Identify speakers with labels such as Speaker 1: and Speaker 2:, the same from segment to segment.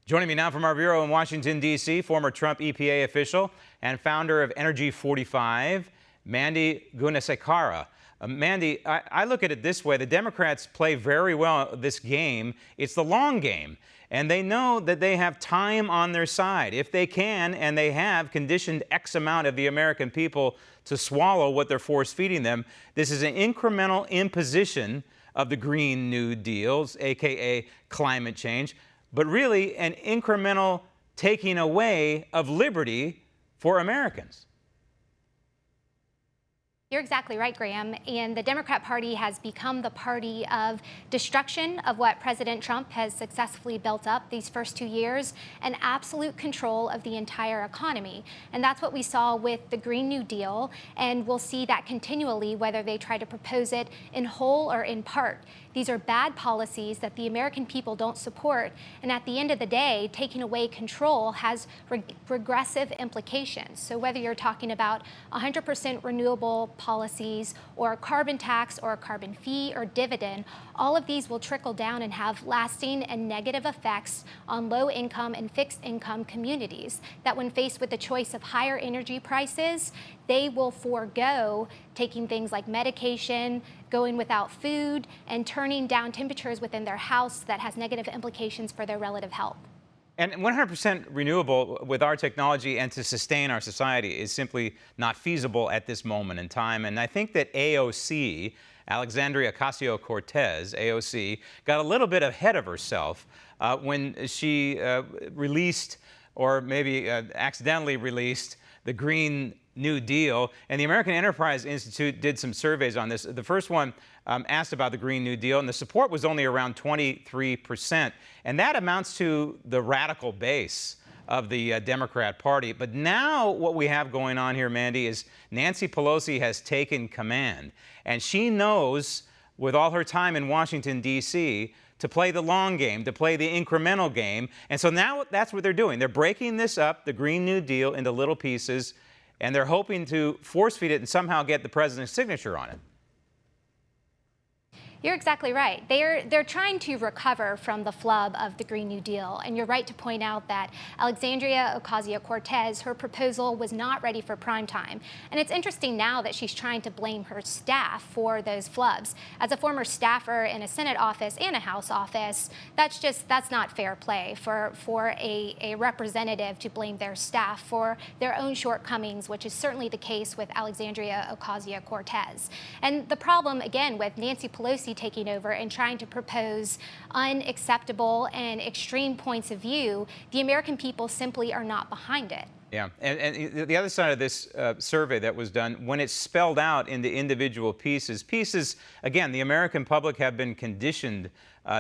Speaker 1: Joining me now from our bureau in Washington, D.C., former Trump EPA official and founder of Energy 45, Mandy Gunasekara. Mandy, I look at it this way. The Democrats play very well this game. It's the long game. And they know that they have time on their side. If they can, and they have conditioned X amount of the American people to swallow what they're force feeding them, this is an incremental imposition of the Green New Deals, a.k.a. climate change, but really an incremental taking away of liberty for Americans.
Speaker 2: You're exactly right, Graham. And the Democrat Party has become the party of destruction of what President Trump has successfully built up these first 2 years, and absolute control of the entire economy. And that's what we saw with the Green New Deal. And we'll see that continually, whether they try to propose it in whole or in part. These are bad policies that the American people don't support. And at the end of the day, taking away control has regressive implications. So whether you're talking about 100% renewable policies or a carbon tax or a carbon fee or dividend, all of these will trickle down and have lasting and negative effects on low income and fixed income communities that when faced with the choice of higher energy prices, they will forego taking things like medication, going without food, and turning down temperatures within their house that has negative implications for their relative health.
Speaker 1: And 100% renewable with our technology and to sustain our society is simply not feasible at this moment in time. And I think that AOC, Alexandria Ocasio-Cortez, AOC, got a little bit ahead of herself when she released, or maybe accidentally released, the Green New Deal. And the American Enterprise Institute did some surveys on this. The first one asked about the Green New Deal, and the support was only around 23%. And that amounts to the radical base of the Democrat Party. But now what we have going on here, Mandy, is Nancy Pelosi has taken command. And she knows, with all her time in Washington, D.C., to play the long game, to play the incremental game. And so now that's what they're doing. They're breaking this up, the Green New Deal, into little pieces, and they're hoping to force feed it and somehow get the president's signature on it.
Speaker 2: You're exactly right. They're trying to recover from the flub of the Green New Deal. And you're right to point out that Alexandria Ocasio-Cortez, her proposal was not ready for prime time. And it's interesting now that she's trying to blame her staff for those flubs. As a former staffer in a Senate office and a House office, that's not fair play for a representative to blame their staff for their own shortcomings, which is certainly the case with Alexandria Ocasio-Cortez. And the problem, again, with Nancy Pelosi taking over and trying to propose unacceptable and extreme points of view, the American people simply are not behind it.
Speaker 1: Yeah, and the other side of this survey that was done, when it's spelled out into individual pieces, again, the American public have been conditioned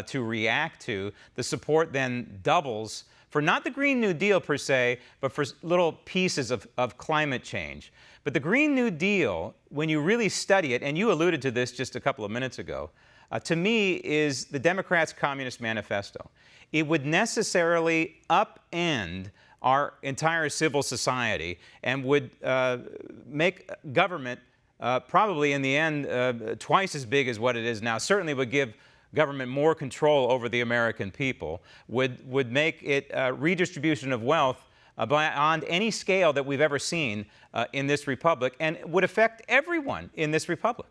Speaker 1: to react to, the support then doubles for not the Green New Deal per se, but for little pieces of climate change. But the Green New Deal, when you really study it, and you alluded to this just a couple of minutes ago, to me is the Democrats' Communist Manifesto. It would necessarily upend our entire civil society and would make government probably in the end twice as big as what it is now. Certainly would give government more control over the American people, would make it redistribution of wealth beyond any scale that we've ever seen in this republic, and would affect everyone in this republic.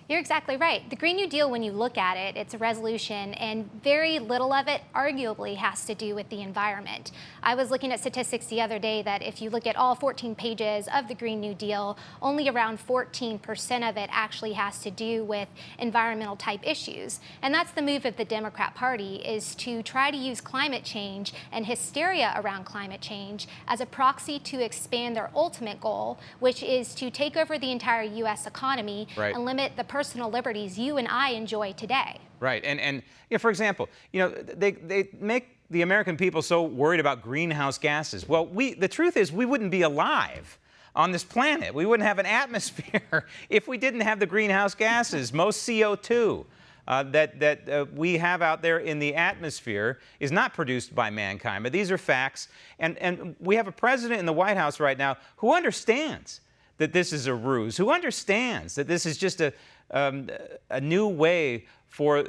Speaker 2: You're exactly right. The Green New Deal, when you look at it, it's a resolution, and very little of it arguably has to do with the environment. I was looking at statistics the other day that if you look at all 14 pages of the Green New Deal, only around 14% of it actually has to do with environmental type issues. And that's the move of the Democrat Party, is to try to use climate change and hysteria around climate change as a proxy to expand their ultimate goal, which is to take over the entire U.S. economy and limit the personal liberties you and I enjoy today.
Speaker 1: Right, and you know, for example, they make the American people so worried about greenhouse gases. Well, the truth is we wouldn't be alive on this planet. We wouldn't have an atmosphere if we didn't have the greenhouse gases. Most CO2 that we have out there in the atmosphere is not produced by mankind. But these are facts, and we have a president in the White House right now who understands that this is a ruse, who understands that this is just a new way for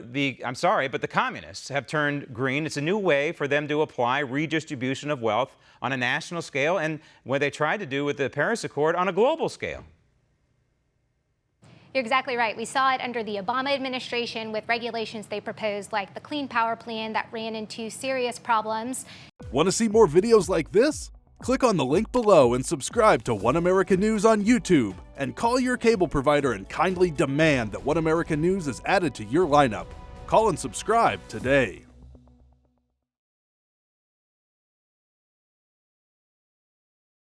Speaker 1: I'm sorry, but the communists have turned green. It's a new way for them to apply redistribution of wealth on a national scale, and what they tried to do with the Paris Accord on a global scale.
Speaker 2: You're exactly right. We saw it under the Obama administration with regulations they proposed, like the Clean Power Plan, that ran into serious problems.
Speaker 3: Want to see more videos like this? Click on the link below and subscribe to One America News on YouTube, and call your cable provider and kindly demand that One America News is added to your lineup. Call and subscribe today.